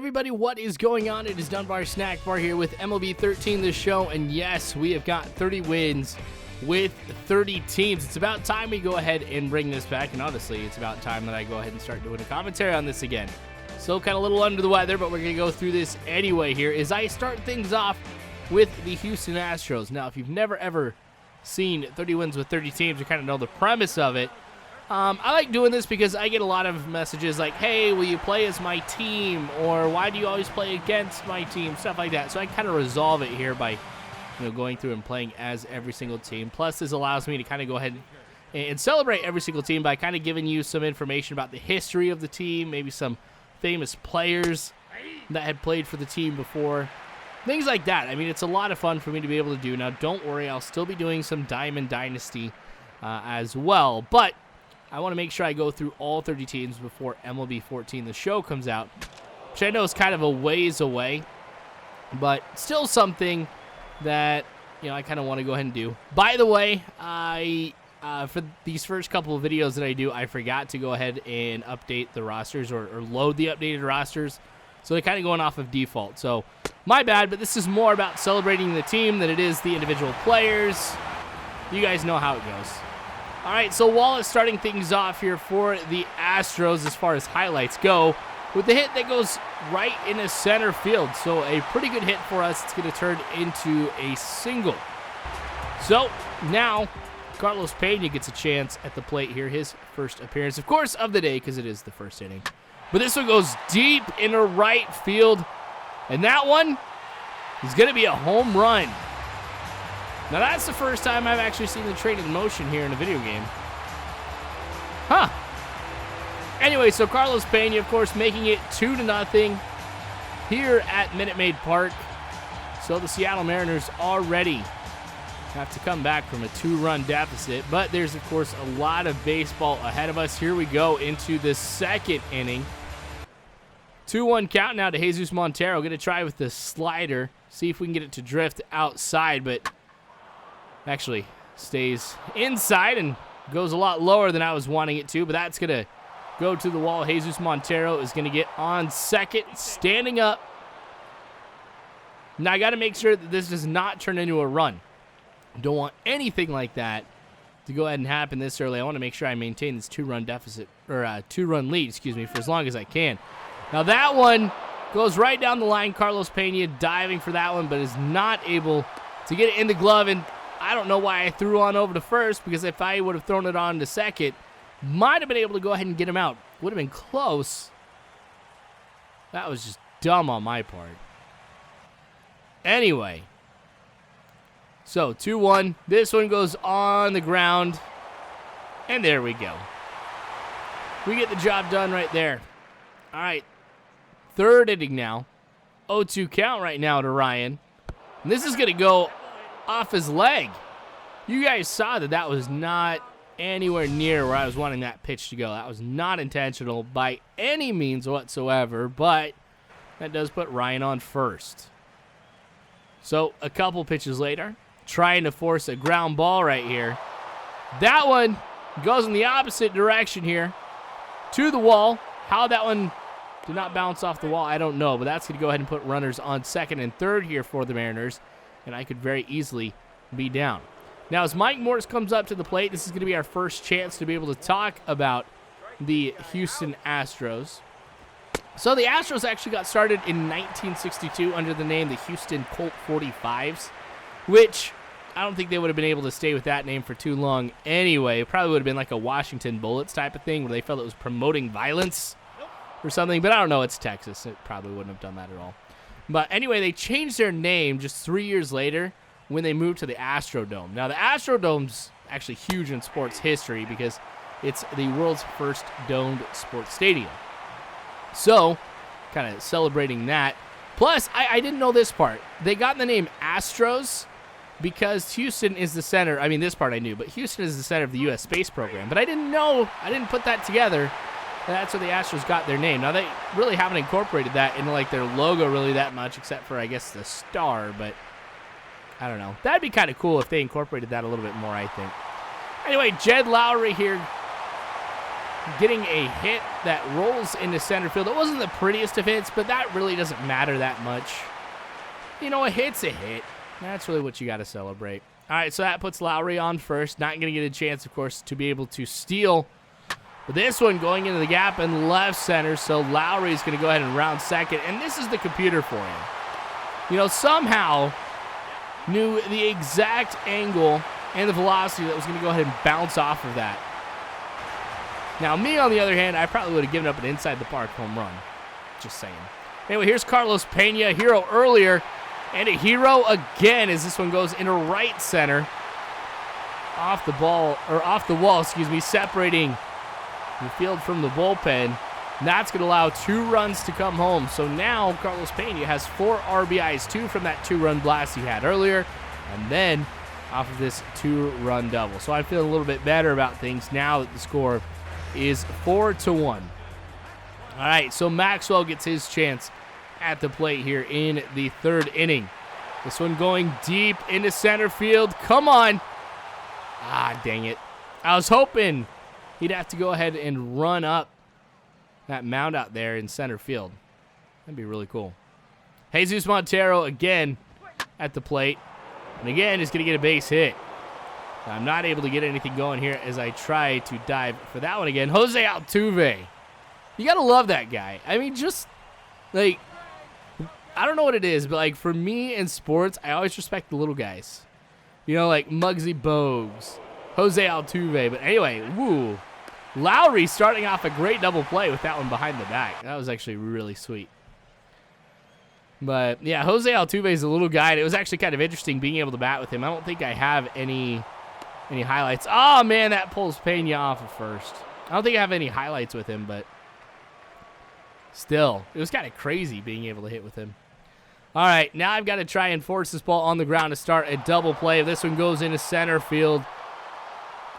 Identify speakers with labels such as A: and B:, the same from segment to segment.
A: everybody, what is going on? It is Dunbar Snackbar here with MLB 13 the show, and yes, we have got 30 wins with 30 teams. It's about time we go ahead and bring this back, and honestly, it's about time that I go ahead and start doing a commentary on this again. Still kind of a little under the weather, but we're going to go through this anyway here as I start things off with the Houston Astros. Now, if you've never ever seen 30 wins with 30 teams, you kind of know the premise of it. I like doing this because I get a lot of messages like, hey, will you play as my team? Or why do you always play against my team? Stuff like that. So I kind of resolve it here by going through and playing as every single team. Plus, this allows me to kind of go ahead and celebrate every single team by kind of giving you some information about the history of the team, maybe some famous players that had played for the team before. Things like that. I mean, it's a lot of fun for me to be able to do. Now, don't worry, I'll still be doing some Diamond Dynasty as well. But I want to make sure I go through all 30 teams before MLB 14, the show, comes out, which I know is kind of a ways away, but still something that, I kind of want to go ahead and do. By the way, for these first couple of videos that I do, I forgot to go ahead and update the rosters or load the updated rosters, so they're kind of going off of default. So, my bad, but this is more about celebrating the team than it is the individual players. You guys know how it goes. All right, so Wallace starting things off here for the Astros as far as highlights go with the hit that goes right into center field. So a pretty good hit for us. It's going to turn into a single. So now Carlos Pena gets a chance at the plate here. His first appearance, of course, of the day because it is the first inning. But this one goes deep into right field. And that one is going to be a home run. Now, that's the first time I've actually seen the train in motion here in a video game. Huh. Anyway, so Carlos Pena, of course, making it 2-0 here at Minute Maid Park. So the Seattle Mariners already have to come back from a 2-run deficit. But there's, of course, a lot of baseball ahead of us. Here we go into the second inning. 2-1 count now to Jesus Montero. Going to try with the slider. See if we can get it to drift outside, but actually stays inside and goes a lot lower than I was wanting it to, but that's going to go to the wall. Jesus Montero is going to get on second, standing up. Now, I got to make sure that this does not turn into a run. Don't want anything like that to go ahead and happen this early. I want to make sure I maintain this two-run deficit, or two-run lead, for as long as I can. Now, that one goes right down the line. Carlos Pena diving for that one, but is not able to get it in the glove, and I don't know why I threw on over to first, because if I would have thrown it on to second, might have been able to go ahead and get him out. Would have been close. That was just dumb on my part. Anyway, so 2-1. This one goes on the ground, and there we go. We get the job done right there. All right, third inning now. 0-2 count right now to Ryan. And this is going to go off his leg. You guys saw that was not anywhere near where I was wanting that pitch to go. That was not intentional by any means whatsoever, but that does put Ryan on first. So a couple pitches later, trying to force a ground ball right here. That one goes in the opposite direction here to the wall. How that one did not bounce off the wall, I don't know, but that's going to go ahead and put runners on second and third here for the Mariners. And I could very easily be down. Now, as Mike Morse comes up to the plate, this is going to be our first chance to be able to talk about the Houston Astros. So the Astros actually got started in 1962 under the name the Houston Colt 45s, which I don't think they would have been able to stay with that name for too long anyway. It probably would have been like a Washington Bullets type of thing where they felt it was promoting violence or something, but I don't know. It's Texas. It probably wouldn't have done that at all. But anyway, they changed their name just 3 years later when they moved to the Astrodome. Now, the Astrodome's actually huge in sports history because it's the world's first domed sports stadium. So, kind of celebrating that. Plus, I didn't know this part. They got the name Astros because Houston is the center. I mean, this part I knew, but Houston is the center of the U.S. space program. But I didn't put that together. That's where the Astros got their name. Now, they really haven't incorporated that into, like, their logo really that much, except for, I guess, the star, but I don't know. That'd be kind of cool if they incorporated that a little bit more, I think. Anyway, Jed Lowry here getting a hit that rolls into center field. It wasn't the prettiest of hits, but that really doesn't matter that much. You know, a hit's a hit. That's really what you got to celebrate. All right, so that puts Lowry on first. Not going to get a chance, of course, to be able to steal. But this one going into the gap in left center, so Lowry's going to go ahead and round second. And this is the computer for you. You know, somehow knew the exact angle and the velocity that was going to go ahead and bounce off of that. Now, me, on the other hand, I probably would have given up an inside-the-park home run. Just saying. Anyway, here's Carlos Pena, hero earlier, and a hero again as this one goes into right center. Off the wall, separating the field from the bullpen. And that's going to allow 2 runs to come home. So now Carlos Pena has 4 RBIs, 2 from that 2-run blast he had earlier, and then off of this 2-run double. So I feel a little bit better about things now that the score is 4-1. All right, so Maxwell gets his chance at the plate here in the 3rd inning. This one going deep into center field. Come on. Ah, dang it. I was hoping he'd have to go ahead and run up that mound out there in center field. That'd be really cool. Jesus Montero again at the plate. And again, is going to get a base hit. I'm not able to get anything going here as I try to dive for that one again. Jose Altuve. You got to love that guy. I mean, just, like, I don't know what it is, but, like, for me in sports, I always respect the little guys. You know, like Muggsy Bogues, Jose Altuve. But anyway, woo. Lowry starting off a great double play with that one behind the back. That was actually really sweet. But, yeah, Jose Altuve is a little guy, and it was actually kind of interesting being able to bat with him. I don't think I have any highlights. Oh, man, that pulls Pena off at first. I don't think I have any highlights with him, but still, it was kind of crazy being able to hit with him. All right, now I've got to try and force this ball on the ground to start a double play. If this one goes into center field,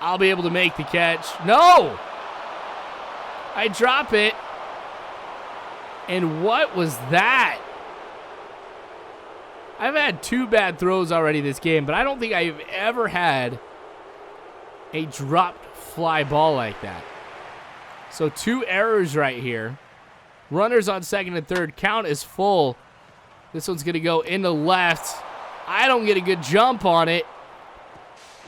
A: I'll be able to make the catch. No! I drop it. And what was that? I've had 2 bad throws already this game, but I don't think I've ever had a dropped fly ball like that. So 2 errors right here. Runners on second and third. Count is full. This one's going to go into left. I don't get a good jump on it.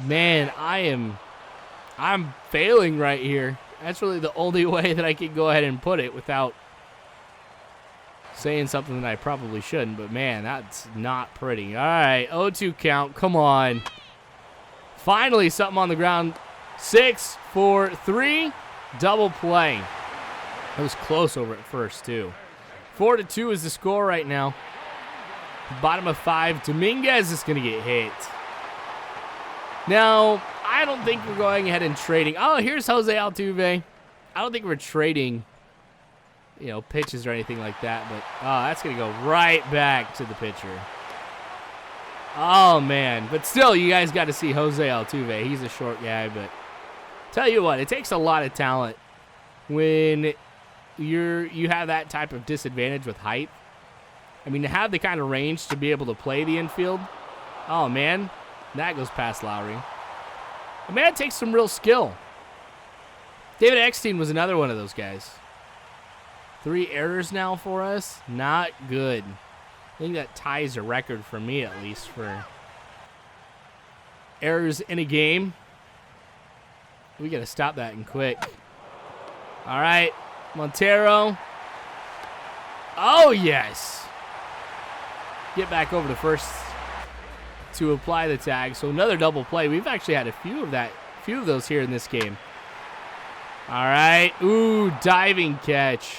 A: Man, I'm failing right here. That's really the only way that I can go ahead and put it without saying something that I probably shouldn't. But, man, that's not pretty. All right, 0-2 count. Come on. Finally, something on the ground. 6-4-3. Double play. It was close over at first, too. 4-2 is the score right now. Bottom of 5. Dominguez is going to get hit. Now, I don't think we're going ahead and trading. Oh, here's Jose Altuve. I don't think we're trading, you know, pitches or anything like that. But, oh, that's going to go right back to the pitcher. Oh, man. But still, you guys got to see Jose Altuve. He's a short guy, but tell you what, it takes a lot of talent when you have that type of disadvantage with height. I mean, to have the kind of range to be able to play the infield, oh, man, that goes past Lowry. But, man, it takes some real skill. David Eckstein was another one of those guys. 3 errors now for us. Not good. I think that ties a record for me, at least, for errors in a game. We got to stop that and quick. All right, Montero. Oh, yes. Get back over to first to apply the tag. So another double play. We've actually had a few of those here in this game. All right. Ooh, diving catch.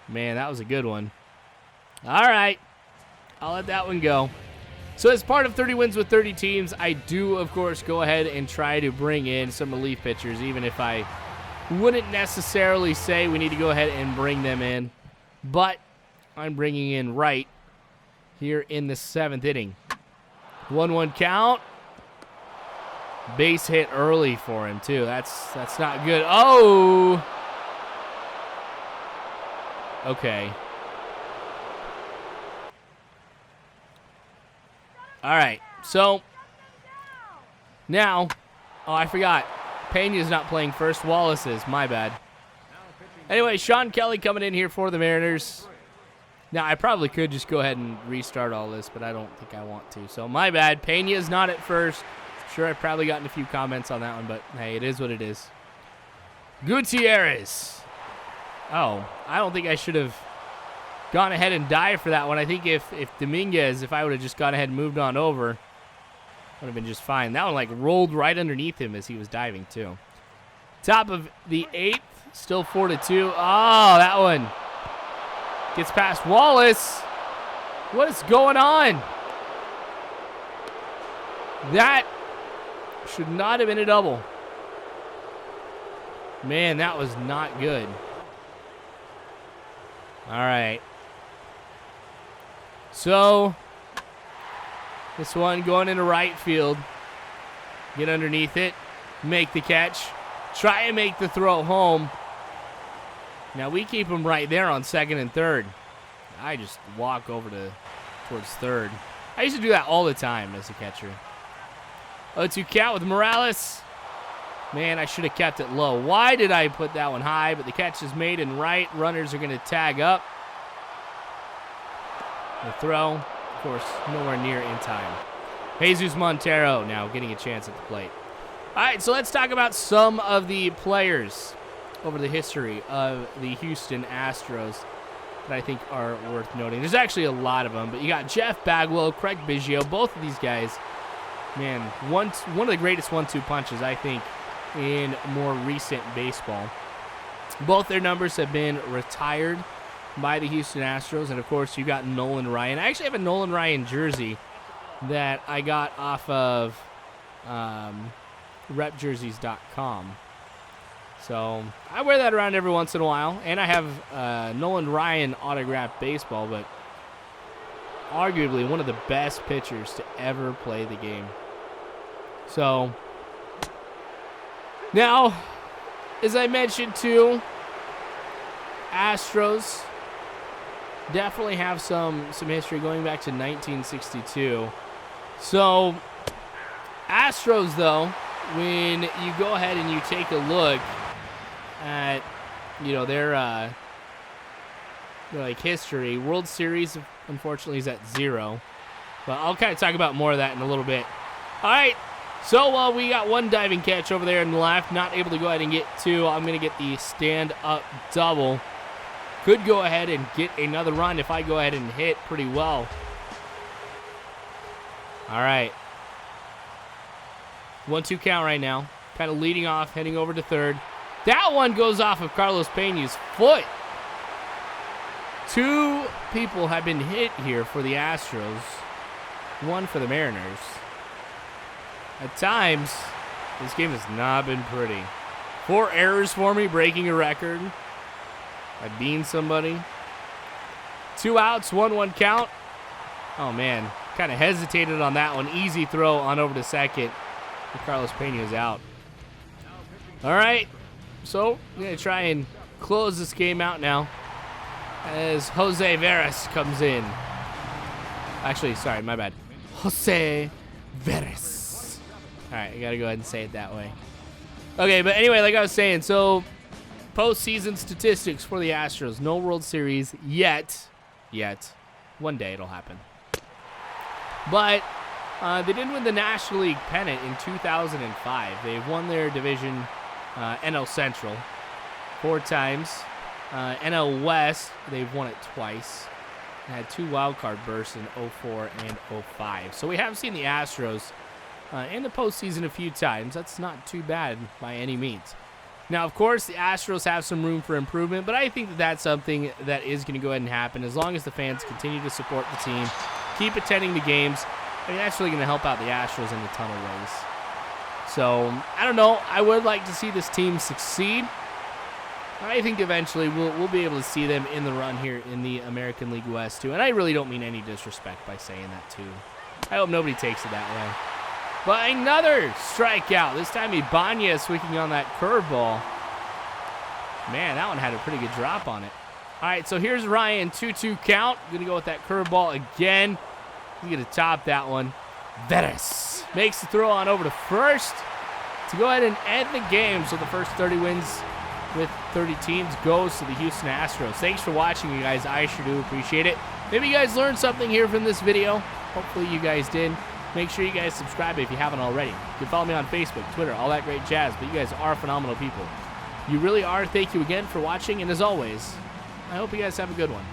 A: Man, that was a good one. All right. I'll let that one go. So as part of 30 wins with 30 teams, I do, of course, go ahead and try to bring in some relief pitchers, even if I wouldn't necessarily say we need to go ahead and bring them in. But I'm bringing in Wright here in the 7th inning. 1-1 count. Base hit early for him, too. That's not good. Oh! Okay. All right. So, now, oh, I forgot. Pena's not playing first. Wallace is. My bad. Anyway, Sean Kelly coming in here for the Mariners. Now, I probably could just go ahead and restart all this, but I don't think I want to. So, my bad. Pena's not at first. Sure, I've probably gotten a few comments on that one, but hey, it is what it is. Gutierrez. Oh, I don't think I should have gone ahead and dived for that one. I think if Dominguez, if I would have just gone ahead and moved on over, would have been just fine. That one like rolled right underneath him as he was diving too. Top of the 8th, still 4-2. Oh, that one gets past Wallace. What is going on? That should not have been a double. Man, that was not good. All right. So, this one going into right field. Get underneath it. Make the catch. Try and make the throw home. Now, we keep him right there on second and third. I just walk over towards third. I used to do that all the time as a catcher. 0-2 count with Morales. Man, I should have kept it low. Why did I put that one high? But the catch is made and right. Runners are going to tag up. The throw, of course, nowhere near in time. Jesus Montero now getting a chance at the plate. All right, so let's talk about some of the players over the history of the Houston Astros that I think are worth noting. There's actually a lot of them, but you got Jeff Bagwell, Craig Biggio, both of these guys. Man, one of the greatest 1-2 punches, I think, in more recent baseball. Both their numbers have been retired by the Houston Astros, and of course you got Nolan Ryan. I actually have a Nolan Ryan jersey that I got off of repjerseys.com. So I wear that around every once in a while, and I have Nolan Ryan autographed baseball, but arguably one of the best pitchers to ever play the game. So now, as I mentioned too, Astros definitely have some history going back to 1962. So, Astros, though, when you go ahead and you take a look at, their like history, World Series, unfortunately, is at 0. But I'll kind of talk about more of that in a little bit. All right. So, we got one diving catch over there in the left. Not able to go ahead and get 2. I'm going to get the stand-up double. Could go ahead and get another run if I go ahead and hit pretty well. All right. 1-2 count right now. Kind of leading off, heading over to third. That one goes off of Carlos Pena's foot. 2 people have been hit here for the Astros. 1 for the Mariners. At times, this game has not been pretty. 4 errors for me, breaking a record. I beaned somebody. 2 outs, 1-1 count. Oh, man. Kind of hesitated on that one. Easy throw on over to second. And Carlos Pena is out. All right. So, I'm going to try and close this game out now as Jose Veras comes in. Actually, sorry, my bad. Jose Veras. All right, I got to go ahead and say it that way. Okay, but anyway, like I was saying, so postseason statistics for the Astros. No World Series yet. One day it'll happen. But they did win the National League pennant in 2005. They've won their division, NL Central, 4 times. NL West, they've won it twice. They had 2 wildcard bursts in 04 and 05. So we have seen the Astros in the postseason a few times. That's not too bad by any means. Now, of course, the Astros have some room for improvement, but I think that that's something that is going to go ahead and happen as long as the fans continue to support the team, keep attending the games. I mean, that's really going to help out the Astros in a ton of ways. So, I don't know. I would like to see this team succeed. I think eventually we'll be able to see them in the run here in the American League West, too. And I really don't mean any disrespect by saying that, too. I hope nobody takes it that way. But another strikeout. This time Ibanez swinging on that curveball. Man, that one had a pretty good drop on it. All right, so here's Ryan, 2-2 count. Going to go with that curveball again. He's going to top that one. Veras makes the throw on over to first. to go ahead and end the game. So the first 30 wins with 30 teams goes to the Houston Astros. Thanks for watching, you guys. I sure do appreciate it. Maybe you guys learned something here from this video. Hopefully you guys did. Make sure you guys subscribe if you haven't already. You can follow me on Facebook, Twitter, all that great jazz. But you guys are phenomenal people. You really are. Thank you again for watching. And as always, I hope you guys have a good one.